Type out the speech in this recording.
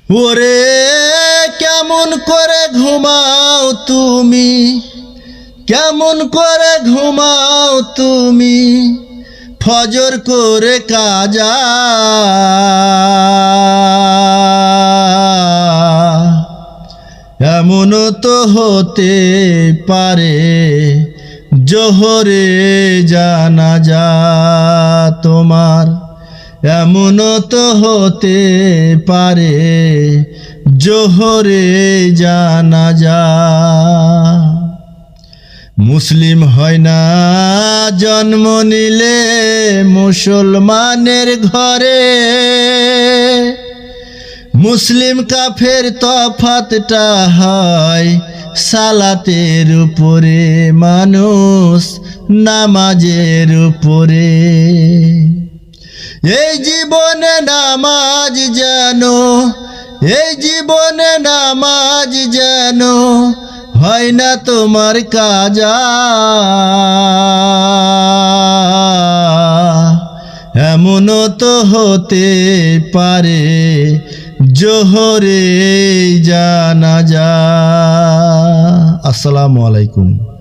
ওরে কেমন করে ঘুমাও তুমি, কেমন করে ঘুমাও তুমি, ফজর করে কাজা। এমনও তো হতে পারে জোহরে জানাজা তোমার, এমনও তো হতে পারে জোহরে জানাজা। মুসলিম হয় না জন্ম নিলে মুসলমানের ঘরে, মুসলিম কাফের তফাতটা হয় সালাতের উপরে, মানুষ নামাজের উপরে। এই জীবনে নামাজ যেন, এই জীবনে নামাজ যেন হয় না তোমার কাজা। এমনও তো হতে পারে জোহরে জানাজা। আসসালামু আলাইকুম।